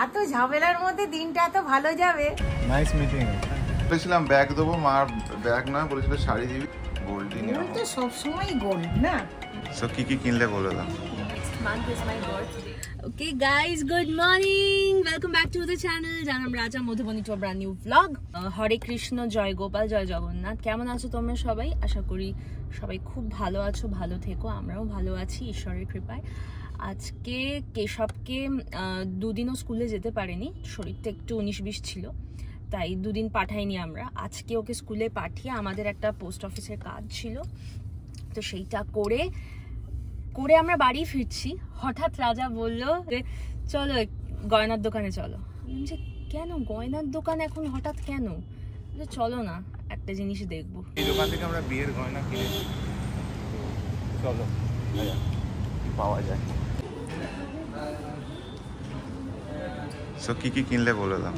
এত ঝামেলার মধ্যে দিনটা এত ভালো যাবে। Nice meeting. বলেছিলাম ব্যাগ দেবো, মার ব্যাগ না বলেছিল শাড়ি দিবি। গোল্ড তো সবসময় গোল্ড না। সো কি কি কিনলে বলে দাও। Month is my birthday. Okay guys, good morning. Welcome back to the channel. Janam Raja Madhubani to a brand new vlog. Hare Krishna, Joy Gopal, Joy Jagannath. কেমন আছো তোমরা সবাই? আশা করি সবাই খুব ভালো আছো, ভালো থেকো। আমরাও ভালো আছি ঈশ্বরের কৃপায়। আজকে কেশবকে দুদিনও স্কুলে যেতে পারেনি, শরীরটা একটু 19-20 ছিল, তাই দুদিন পাঠাইনি আমরা। আজকে ওকে স্কুলে পাঠিয়ে আমাদের একটা পোস্ট অফিসের কাজ ছিল, তো সেইটা করে আমরা বাড়ি ফিরছি। হঠাৎ রাজা বলল যে চলো গয়নার দোকানে চলো। যে কেন গয়নার দোকান এখন হঠাৎ কেন? চলো না একটা জিনিস দেখবো। এই দোকান থেকে আমরা বিয়ের গয়না কিনেছি, চলো কি পাওয়া যায়। সো কি কি কিনলে বলে দাও।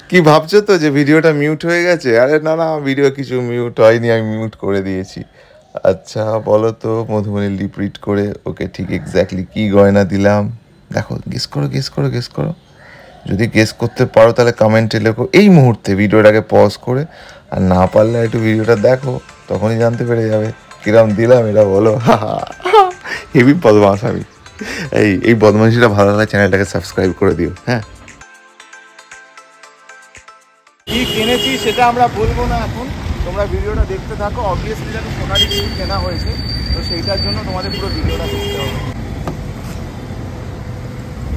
কি ভাবছো তো যে ভিডিওটা মিউট হয়ে গেছে? আরে না না, ভিডিও কিছু মিউট হয়নি, আমি মিউট করে দিয়েছি। আচ্ছা বলো তো মধুবনী লিপ রিড করে ওকে ঠিক এক্স্যাক্টলি কি গয়না দিলাম দেখো। গেস করো। যদি গেস করতে পারো তাহলে কমেন্টে লেখো এই মুহূর্তে, ভিডিওটাকে পজ করে। আর না পারলে একটু ভিডিওটা দেখো, তখনই জানতে পেরে যাবে কিরম দিলাম। এটা বলো হেভি বদমাশ আমি। এই বদমাশিটা ভালো লাগলে চ্যানেলটাকে সাবস্ক্রাইব করে দিও। হ্যাঁ, কি কিনেছি সেটা আমরা বলবো না এখন, তোমরা ভিডিওটা দেখতে থাকো। অবভিয়াসলি যেন সোনারি কিছু কেনা হয়েছে, তো সেইটার জন্য তোমাদের পুরো ভিডিওটা দেখতে হবে।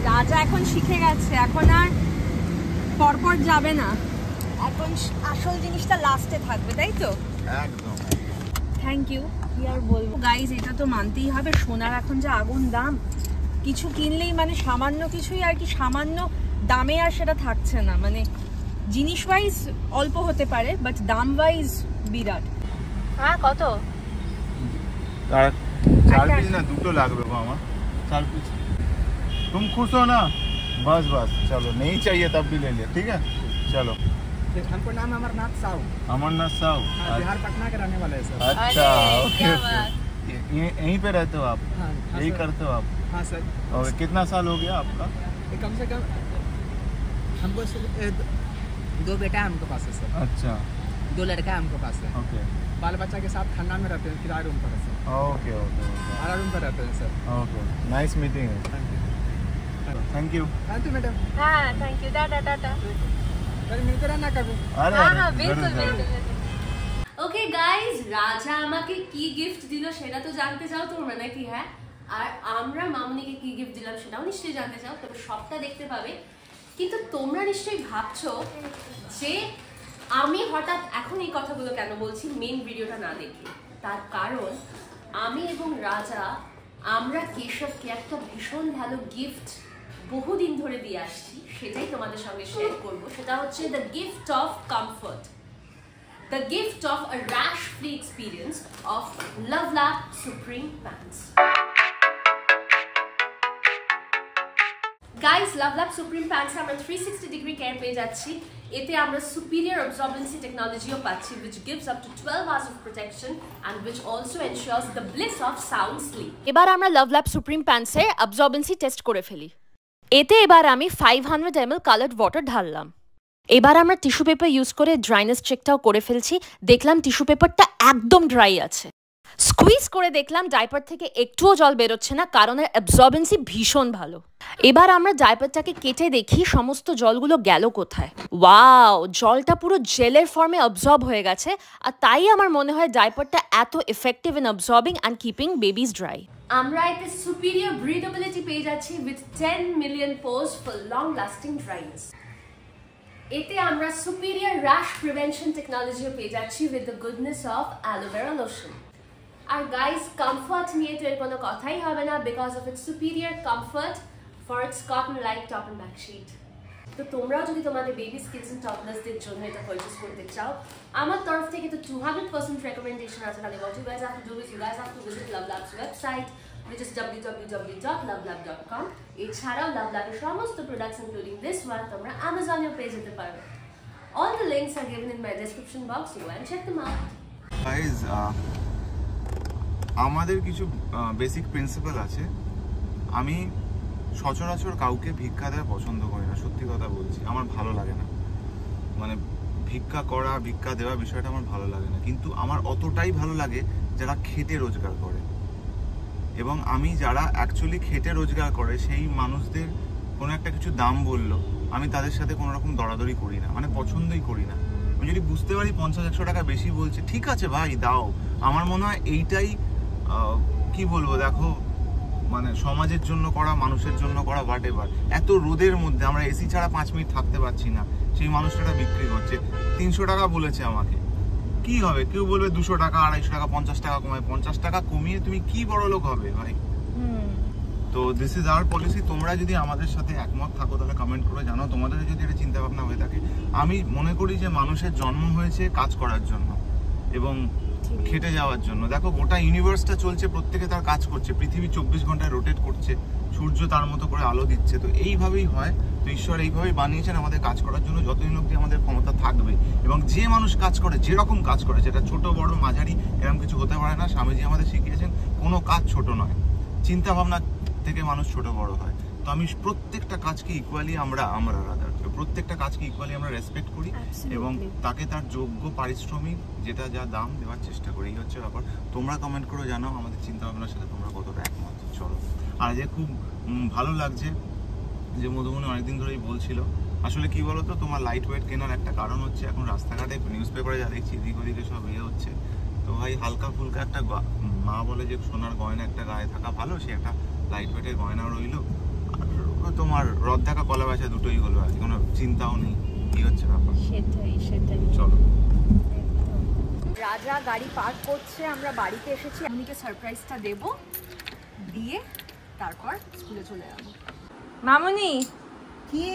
রাজা এখন শিখে গেছে, এখন আর পরপর যাবে না, এখন আসল জিনিসটা লাস্টে থাকবে, তাই তো? একদম। Thank you. কি আর বলবো গাইজ, এটা তো মানতেই হবে, সোনার এখন যা আগুন দাম, কিছু কিনলেই মানে সামান্য কিছুই আর কি, সামান্য দামে আর সেটা থাকছে না। মানে জিনিস ওয়াইজ অল্প হতে পারে, বাট দাম ওয়াইজ বিরাট। হ্যাঁ কত? আর 4 পিস না 2 লাগবে গো আমার, 4 पिस। तुम खुश हो ना? बस चलो, नहीं चाहिए तब भी ले ले, ठीक है चलो। हमको नाम अमरनाथ साहू। अमरनाथ साहू, बिहार पटना के रहने वाले हैं सर। अच्छा ओके। यहीं पे रहते हो आप? यही करते हो आप? हाँ सर। और कितना साल हो गया आपका? कम से कम हमको 2 बेटा हमको पास है सर। अच्छा। 2 लड़का हमको पास है। ओके। बाल बच्चा के साथ खानदान में रहते हैं, किराए रूम पर है सर। ओके भाड़ा रूम पर रहते हैं सर। ओके, नाइस मीटिंग है। Thank you madam. हाँ थैंक यू, टाटा। कभी मिलते रहना कभी। हाँ बिल्कुल। ওকে গাইজ, রাজা আমাকে কি গিফট দিল সেটা তো জানতে চাও তোমরা নাকি? হ্যাঁ, আর আমরা মামুনিকে কি গিফট দিলাম সেটাও নিশ্চয়ই জানতে চাও, তবে সবটা দেখতে পাবে। কিন্তু তোমরা নিশ্চয়ই ভাবছো যে আমি হঠাৎ এখন এই কথাগুলো কেন বলছি মেন ভিডিওটা না দেখে। তার কারণ আমি এবং রাজা আমরা কেশবকে একটা ভীষণ ভালো গিফট বহুদিন ধরে দিয়ে আসছি, সেটাই তোমাদের সঙ্গে শেয়ার করবো। সেটা হচ্ছে the gift of comfort, the gift of a rash-free experience of Lovelab Supreme Pants. Guys, Lovelab Supreme Pants আমরা 360-degree care পেয়ে যাচ্ছি। এতে আমরা superior absorbency technology পাচ্ছি, which gives up to 12 hours of protection and which also ensures the bliss of sound sleep. এবার আমরা Lovelab Supreme Pants এর absorbency test করে ফেলি। এতে এবার আমি 500 ml colored water ঢাললাম। এবার আমরা টিস্যু পেপার ইউজ করে ড্রাইনেস চেকটাও করে ফেলছি। দেখলাম টিস্যু পেপারটা একদম ড্রাই আছে। স্কুইজ করে দেখলাম ডাইপার থেকে একটুও জল বেরোচ্ছে না, কারণ এর অ্যাবজর্বেন্সি ভীষণ ভালো। এবার আমরা ডাইপারটাকে কেটে দেখি সমস্ত জলগুলো গেল কোথায়। ওয়াও, জলটা পুরো জেলের ফর্মে অবজর্ব হয়ে গেছে, আর তাই আমার মনে হয় ডাইপারটা এত effective in absorbing and keeping babies dry. আমরা এতে সুপিরিয়র ব্রিদেবিলিটি পেয়ে যাচ্ছি with 10 million pores for long lasting dryness. এতে আমরা সুপিরিয়র র্যাশ প্রিভেনশন টেকনোলজিও পেয়ে যাচ্ছি with the goodness of aloe vera lotion. আর গাইস, কমফর্ট নিয়ে তো এর কোনো কথাই হবে না, because of its superior comfort for its cotton like top and back sheet. তো তোমরাও যদি তোমাদের বেবিস কিডস এন্ড টপলার্সদের জন্য এটা পারচেজ করতে চাও, আমার তরফ থেকে তো 200% রেকমেন্ডেশন আছে। তাহলে what you guys have to do is you guys have to visit Lovelab's website, which is www.lovelab.com. এছাড়াও Lovelab's সমস্ত প্রোডাক্টস ইনক্লুডিং দিস ওয়ান তোমরা Amazon-এও পেয়ে যেতে পারবে। All the links are given in my description box, so go and check them out. Guys, আমাদের কিছু basic principal আছে। আমি সচরাচর কাউকে ভিক্ষা দেওয়া পছন্দ করি না, সত্যি কথা বলছি, আমার ভালো লাগে না। মানে ভিক্ষা করা, ভিক্ষা দেওয়া বিষয়টা আমার ভালো লাগে না, কিন্তু আমার অতটাই ভালো লাগে যারা খেটে রোজগার করে। এবং আমি যারা অ্যাকচুয়ালি খেটে রোজগার করে সেই মানুষদের কোনো একটা কিছু দাম বললো, আমি তাদের সাথে কোনো রকম দরাদরি করি না, মানে পছন্দই করি না। আমি যদি বুঝতে পারি 50-100 টাকা বেশি বলছে, ঠিক আছে ভাই দাও। আমার মনে হয় এইটাই কি বলবো, দেখো মানে সমাজের জন্য করা, মানুষের জন্য করা, হোয়াট এভার। এত রোদের মধ্যে আমরা এসি ছাড়া 5 মিনিট থাকতে পারছি না, সেই মানুষটা বিক্রি করছে। 300 টাকা বলেছে আমাকে, কি হবে? কেউ বলবে 200 টাকা, 250 টাকা, 50 টাকা কমায়। 50 টাকা কমিয়ে তুমি কি বড় লোক হবে ভাই? তো দিস ইজ আওয়ার পলিসি। তোমরা যদি আমাদের সাথে একমত থাকো তাহলে কমেন্ট করে জানাও তোমাদের যদি এটা চিন্তা ভাবনা হয়ে থাকে। আমি মনে করি যে মানুষের জন্ম হয়েছে কাজ করার জন্য এবং খেটে যাওয়ার জন্য। দেখো গোটা ইউনিভার্সটা চলছে, প্রত্যেকে তার কাজ করছে, পৃথিবী 24 ঘন্টায় রোটেট করছে, সূর্য তার মতো করে আলো দিচ্ছে। তো এইভাবেই হয়, তো ঈশ্বর এইভাবেই বানিয়েছেন আমাদের কাজ করার জন্য, যতদিন অবধি আমাদের ক্ষমতা থাকবে। এবং যে মানুষ কাজ করে, যেরকম কাজ করে, যেটা ছোট বড় মাঝারি এরকম কিছু হতে পারে না। স্বামীজি আমাদের শিখিয়েছেন কোনো কাজ ছোট নয়, চিন্তা ভাবনা থেকে মানুষ ছোট বড় হয়। তো আমি প্রত্যেকটা কাজকে ইকুয়ালি আমরা প্রত্যেকটা কাজকে ইকুয়ালি আমরা রেসপেক্ট করি এবং তাকে তার যোগ্য পারিশ্রমিক যেটা যা দাম দেওয়ার চেষ্টা করি। এই হচ্ছে ব্যাপার। তোমরা কমেন্ট করে জানাও আমাদের চিন্তা ভাবনার সাথে তোমরা কতটা একমত। চলো। আর যে খুব ভালো লাগছে যে মধুমনি অনেকদিন ধরেই বলছিল, আসলে কি বলতো, তোমার লাইট ওয়েট কেনার একটা কারণ হচ্ছে এখন রাস্তাঘাটে নিউজ পেপারে যা দেখছি এদিক ওদিকে সব হচ্ছে। তো ভাই হালকা ফুলকা একটা, মা বলে যে সোনার গয়না একটা গায়ে থাকা ভালো, সে একটা লাইট ওয়েটের গয়না রইলো। আর তোমার রদ দেখা কলা বেচা দুটোই হলো, আর কোনো চিন্তাও নেই। কি হচ্ছে ব্যাপার? সেটাই। চলো। রাজা গাড়ি পার্ক করছে, আমরা বাড়িতে এসেছি। মামনিকে সারপ্রাইজটা দেব, দিয়ে তারপর স্কুলে চলে যাব। মামনি, কি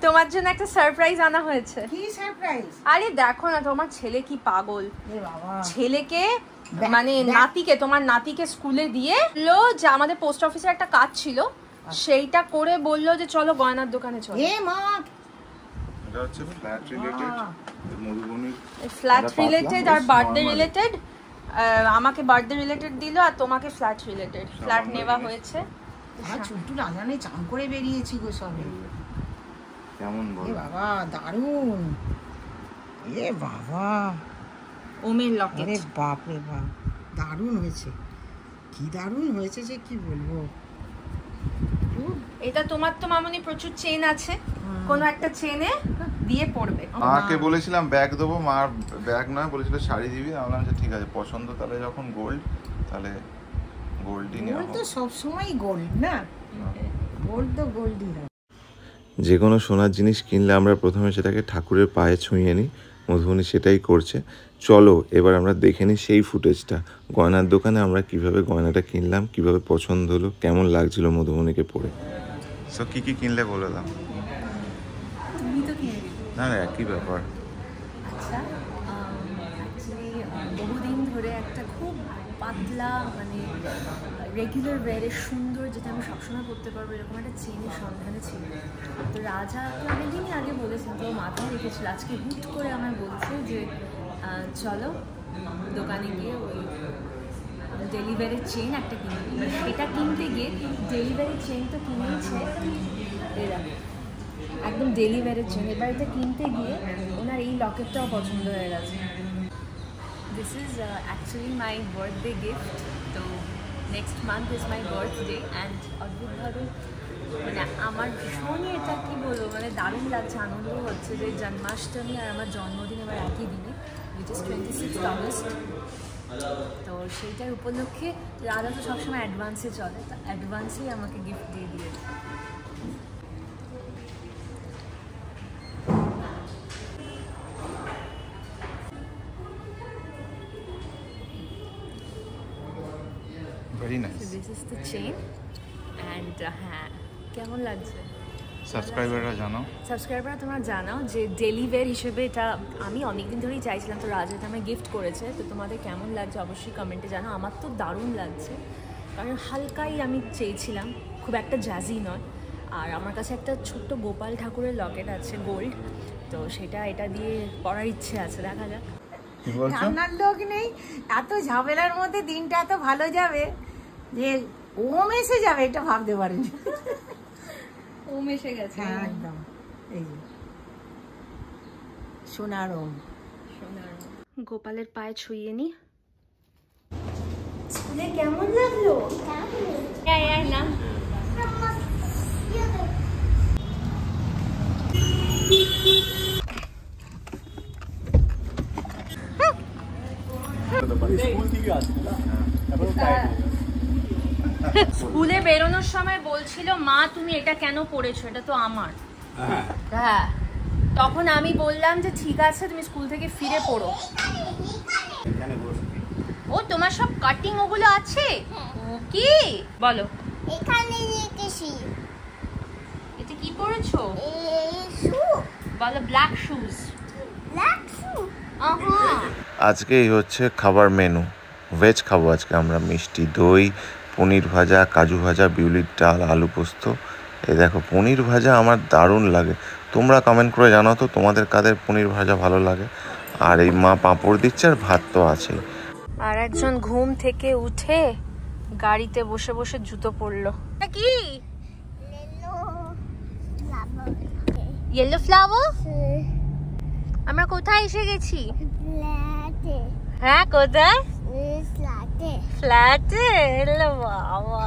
তোমার জন্য একটা সারপ্রাইজ আনা হয়েছে। কি সারপ্রাইজ? আরে দেখো না, তোমার ছেলে কি পাগল। এ বাবা, ছেলেকে মানে নাতিকে, তোমার নাতিকে স্কুলে দিয়ে বললো যে আমাদের পোস্ট অফিসের একটা কাজ ছিল, সেইটা করে বললো যে চলো গয়নার দোকানে চলো। এ মা, এটা হচ্ছে ফ্ল্যাট রিলেটেড, মধুবনির ফ্ল্যাট রিলেটেড আর বার্থডে রিলেটেড। আমাকে বার্থডে রিলেটেড দিল আর তোমাকে ফ্ল্যাট রিলেটেড। ফ্ল্যাট নেওয়া হয়েছে। আর ছোট্ট রাজানে চান করে বেরিয়েছি গো সবে। কেমন বল? এ বাবা দারুণ, এ বাবা ওমের লকেট। আরে বাপ রে বাপ, দারুণ হয়েছে, কি দারুণ হয়েছে যে কি বলবো। এটা তোমার তো মামনি প্রচুর চেন আছে, কোনো একটা চেনে দিয়ে পড়বে। মাকে বলেছিলাম ব্যাগ দেবো, মার ব্যাগ নয়, বলেছিল শাড়ি দিবি। আমি বললাম যে ঠিক আছে, পছন্দ তাহলে যখন গোল্ড, তাহলে গোল্ডই নেওয়া। গোল্ড তো সবসময় গোল্ড না, গোল্ড তো গোল্ডই হয়। যে কোনো সোনার জিনিস কিনলে আমরা প্রথমে সেটাকে ঠাকুরের পায়ে ছুঁয়ে নিই, মধুবনি সেটাই করছে। চলো এবার আমরা দেখে নিই সেই ফুটেজটা, গয়নার দোকানে আমরা কিভাবে গয়নাটা কিনলাম, কিভাবে পছন্দ হলো, কেমন লাগছিল মধুবনিকে পরে। সো কি কি কিনলে বলে দাও। তুমি তো কিনে দিবে। না একই ব্যাপার। আচ্ছা, অ্যাকচুয়ালি বহুদিন ধরে একটা খুব পাতলা মানে রেগুলার ওয়্যারের সুন্দর, যেটা আমি সবসময় পরতে পারবো, এরকম একটা চেনের সন্ধানে ছিল। তো রাজা অনেকদিনই আগে বলেছেন, তো মাথায় রেখেছিল। আজকে হুট করে আমায় বলছে যে চলো দোকানে গিয়ে ওই ডেলিভারির চেন একটা কিনবি। সেটা কিনতে গিয়ে ডেলিভারির চেন তো কিনেছে এরা, একদম ডেলিভারির চেন। এবার এটা কিনতে গিয়ে ওনার এই লকেটটাও পছন্দ হয়ে গেছে। This is actually my birthday gift. তো next month is my birthday and অদ্ভুতভাবে মানে আমার ভীষণই এটা কী বলবো, মানে দারুণ লাগছে, আনন্দ হচ্ছে যে জন্মাষ্টমী আর আমার জন্মদিন এবার একই দিনে, উইচ ইজ 26 অগস্ট। তো সেইটার উপলক্ষে রাজা তো সবসময় অ্যাডভান্সে চলে, তো অ্যাডভান্সেই আমাকে গিফট দিয়ে দিয়েছে। Very nice. This is the chain and হ্যাঁ, কেমন লাগছে? সাবস্ক্রাইবাররা জানাও, সাবস্ক্রাইবাররা তোমরা জানাও যে ডেলিভারি হিসেবে এটা আমি অনেকদিন ধরেই চাইছিলাম, তো রাজা এটা আমায় গিফট করেছে। তো তোমাদের কেমন লাগছে অবশ্যই কমেন্টে জানাও। আমার তো দারুণ লাগছে, কারণ হালকাই আমি চেয়েছিলাম, খুব একটা জ্যাজি নয়। আর আমার কাছে একটা ছোট্ট গোপাল ঠাকুরের লকেট আছে গোল্ড, তো সেটা এটা দিয়ে পরার ইচ্ছে আছে, দেখা যাক। কি বলছো? রান্নার লোক নেই, এত ঝামেলার মধ্যে দিনটা এত ভালো যাবে যে ওম এসে যাবে এটা ভাবতে পারিনি। ওম এসে গেছে। হ্যাঁ একদম, এই যে সোনার ওম। গোপালের পায়ে ছুঁয়ে নি। স্কুলে কেমন লাগলো? না স্কুলে বেরোনোর সময় বলছিল মা তুমি এটা কেন পড়েছো, এটা তো আমার। হ্যাঁ, তখন আমি বললাম যে ঠিক আছে তুমি স্কুল থেকে ফিরে পড়ো। ও তোমার সব কাটিং ওগুলো আছে? কি বলো? এখানে রেখেছি। এটা কি পড়েছো? বলো ব্ল্যাক শুজ। ব্ল্যাক শু। আজকেই হচ্ছে খাবার মেনু। ভেজ খাবো আজকে আমরা, মিষ্টি দই, পনির ভাজা, কাজু ভাজা, বিউলির ডাল, আলু পোস্ত। এই দেখো পনির ভাজা আমার দারুণ লাগে। তোমরা কমেন্ট করে জানাও তো তোমাদের কাদের পনির ভাজা ভালো লাগে। আর এই মা পাঁপড় দিচ্ছে আর ভাত তো আছেই। আর একজন ঘুম থেকে উঠে গাড়িতে বসে বসে জুতো পরলো। কি ইয়েলো ফ্লাওয়ার? আমরা কোথায় এসে গেছি? ফ্ল্যাটে। হ্যাঁ কোথায়? ফ্ল্যাটে। ফ্ল্যাটে? বাবা,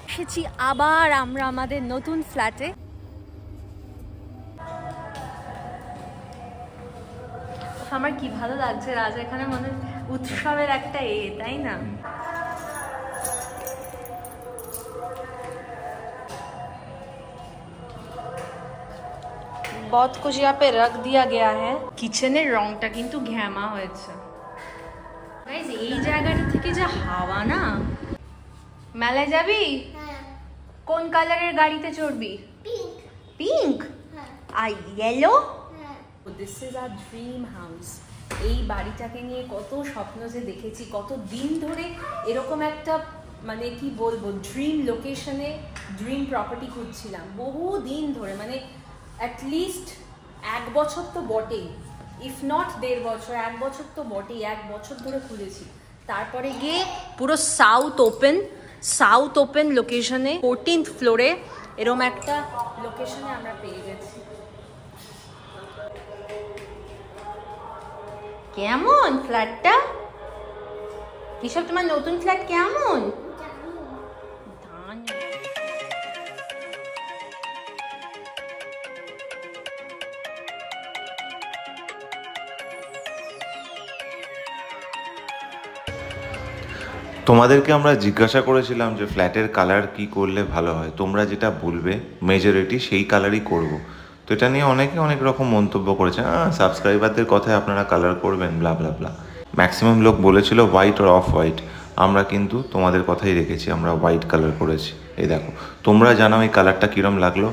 এসেছি আবার আমরা আমাদের নতুন ফ্ল্যাটে। আমার কি ভালো লাগছে রাজ, এখানে মনে উৎসবের একটা তাই না? बहुत कुछ यहाँ पे रख दिया गया है। কিচেনের রংটা কিন্তু ঘ্যামা হয়েছে। গাইস এই জায়গাটা থেকে যা হাওয়া না। মেলায় যাবি? হ্যাঁ। কোন কালারের গাড়িতে চড়বি? পিঙ্ক। পিঙ্ক হ্যাঁ। আর ইয়েলো? হ্যাঁ। This is our dream house. এই বাড়িটাকে নিয়ে কত স্বপ্ন যে দেখেছি, কত দিন ধরে এরকম একটা মানে কি বলবো ড্রিম লোকেশনে ড্রিম প্রপার্টি খুঁজছিলাম বহু দিন ধরে, মানে অ্যাটলিস্ট 1 বছর তো বটেই, ইফ নট 1.5 বছর, 1 বছর তো বটেই, 1 বছর ধরে খুঁজেছি। তারপরে গিয়ে পুরো সাউথ ওপেন লোকেশনে 14th ফ্লোরে এরম একটা লোকেশনে আমরা পেয়ে গেছি। কেমন ফ্ল্যাটটা? কিসব তোমার নতুন ফ্ল্যাট কেমন? তোমাদেরকে আমরা জিজ্ঞাসা করেছিলাম যে ফ্ল্যাটের কালার কি করলে ভালো হয়, তোমরা যেটা বলবে মেজরিটি সেই কালারই করব। তো এটা নিয়ে অনেকে অনেক রকম মন্তব্য করেছে, সাবস্ক্রাইবারদের কথায় আপনারা কালার করবেন ব্লা ব্লা ব্লা। ম্যাক্সিমাম লোক বলেছিল হোয়াইট আর অফ হোয়াইট, আমরা কিন্তু তোমাদের কথাই রেখেছি, আমরা হোয়াইট কালার করেছি। এই দেখো তোমরা জানাও এই কালারটা কীরকম লাগলো।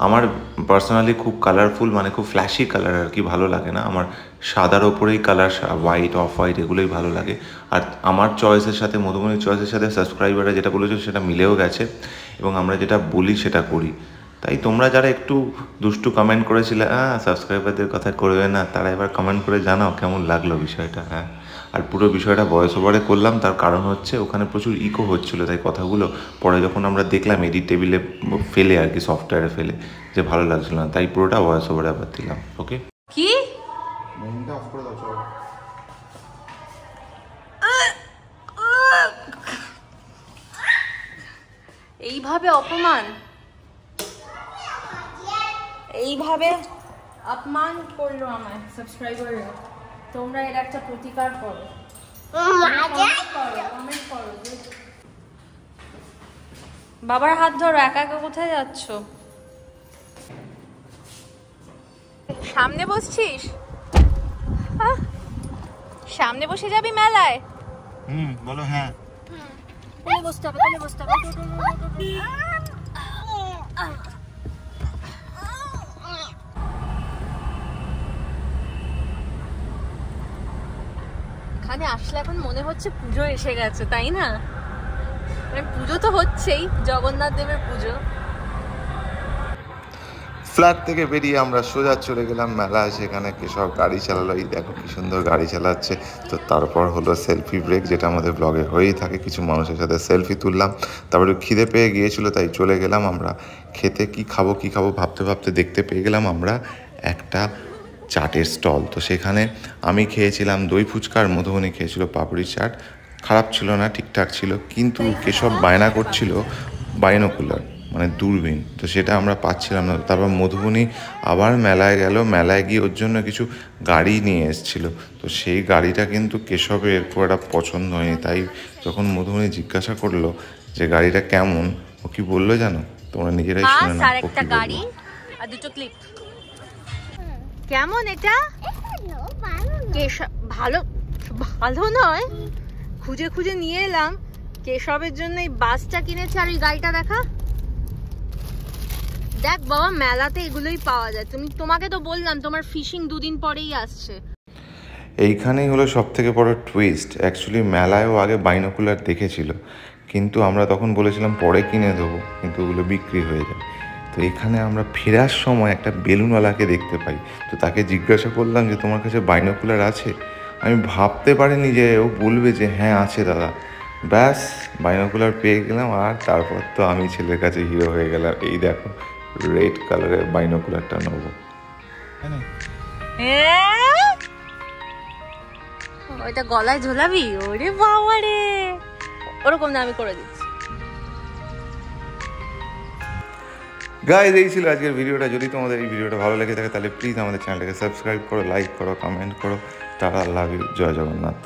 আমার পার্সোনালি খুব কালারফুল মানে খুব ফ্ল্যাশি কালার আর কি ভালো লাগে না, আমার সাদার ওপরেই কালার হোয়াইট অফ হোয়াইট এগুলোই ভালো লাগে। আর আমার চয়েসের সাথে মধুমণির চয়েসের সাথে সাবস্ক্রাইবাররা যেটা বলেছে সেটা মিলেও গেছে এবং আমরা যেটা বলি সেটা করি। তাই তোমরা যারা একটু দুষ্টু কমেন্ট করেছিলে সাবস্ক্রাইবারদের কথা করবে না, তারা এবার কমেন্ট করে জানাও কেমন লাগলো বিষয়টা। হ্যাঁ, আর পুরো বিষয়টা ভয়েস ওভারে করলাম, তার কারণ হচ্ছে ওখানে প্রচুর ইকো হচ্ছিলো, তাই কথাগুলো পরে যখন আমরা দেখলাম এডিট টেবিলে ফেলে আর কি সফটওয়্যারে ফেলে যে ভালো লাগছিল না, তাই পুরোটা ভয়েস ওভারে আবার দিলাম। ওকে কি অফ করে দাও চলো। এইভাবে অপমান, এইভাবে অপমান করলো আমায় সাবস্ক্রাইবাররা। তোমরা এর একটা প্রতিকার করো, কমেন্ট করো। বাবার হাত ধরো, একা একা কোথায় যাচ্ছ? সামনে বসছিস? সামনে বসে যাবি মেলায়? বলো। হ্যাঁ কোলে বসতে হবে, কোলে বসতে হবে। এখানে আসলে এখন মনে হচ্ছে পুজো এসে গেছে, তাই না? পুজো তো হচ্ছেই, জগন্নাথ দেবের পুজো। ফ্ল্যাট থেকে বেরিয়ে আমরা সোজা চলে গেলাম মেলায়, সেখানে কেশব গাড়ি চালালো, এই দেখো কি সুন্দর গাড়ি চালাচ্ছে। তো তারপর হলো সেলফি ব্রেক, যেটা আমাদের ব্লগে হয়েই থাকে, কিছু মানুষের সাথে সেলফি তুললাম। তারপরে খিদে পেয়ে গিয়েছিলো, তাই চলে গেলাম আমরা খেতে। কি খাবো ভাবতে ভাবতে দেখতে পেয়ে গেলাম আমরা একটা চাটের স্টল। তো সেখানে আমি খেয়েছিলাম দই ফুচকা আর মধুবনী খেয়েছিল পাপড়ি চাট। খারাপ ছিল না, ঠিকঠাক ছিল, কিন্তু কেশব বায়না করছিল বাইনোকুলার মানে দূরবীন, তো সেটা আমরা পাচ্ছিলাম না। তারপর মধুবনী আবার মেলায় গেল, মেলায় গিয়ে ওর জন্য কিছু গাড়ি নিয়ে এসেছিলো। তো সেই গাড়িটা কিন্তু কেশবের খুব একটা পছন্দ হয়নি, তাই যখন মধুবনী জিজ্ঞাসা করলো যে গাড়িটা কেমন, ও কি বললো জানো? তোমরা নিজেরাই শুনে নাও ও কি বললো। আর দুটো ক্লিপ। কেমন এটা? ভালো ভালো নয়, খুঁজে খুঁজে নিয়ে এলাম। কেশবের জন্য এই বাসটা কিনেছে, আর এই গাড়িটা দেখা। দেখ বাবা, মেলাতে এগুলোই পাওয়া যায়। তোমাকে তো বললাম তোমার ফিশিং 2 দিন পরেই আসছে। এইখানেই হলো সব থেকে বড় টুইস্ট। অ্যাকচুয়ালি মেলায়ও আগে বাইনোকুলার দেখেছিল, কিন্তু আমরা তখন বলেছিলাম পরে কিনে দেবো, কিন্তু ওগুলো বিক্রি হয়ে যায়। তো এখানে আমরা ফেরার সময় একটা বেলুনওয়ালাকে দেখতে পাই। তো তাকে জিজ্ঞাসা করলাম যে তোমার কাছে বাইনোকুলার আছে? আমি ভাবতে পারিনি যে ও বলবে যে হ্যাঁ আছে দাদা। ব্যাস, বাইনোকুলার পেয়ে গেলাম, আর তারপর তো আমি ছেলের কাছে হিরো হয়ে গেলাম। এই দেখো, রেড কালারের বাইনোকুলারটা নেবো। ওইটা গলায় ঝোলাবি? ওরে বাবা রে, ওরকম না, আমি করে দিচ্ছি। গাইজ, এই ছিল আজকের ভিডিওটা। যদি তোমাদের এই ভিডিওটা ভালো লেগে থাকে তাহলে প্লিজ আমাদের চ্যানেলটাকে সাবস্ক্রাইব করো, লাইক করো, কমেন্ট করো। টাটা, লাভ ইউ, জয় জগন্নাথ।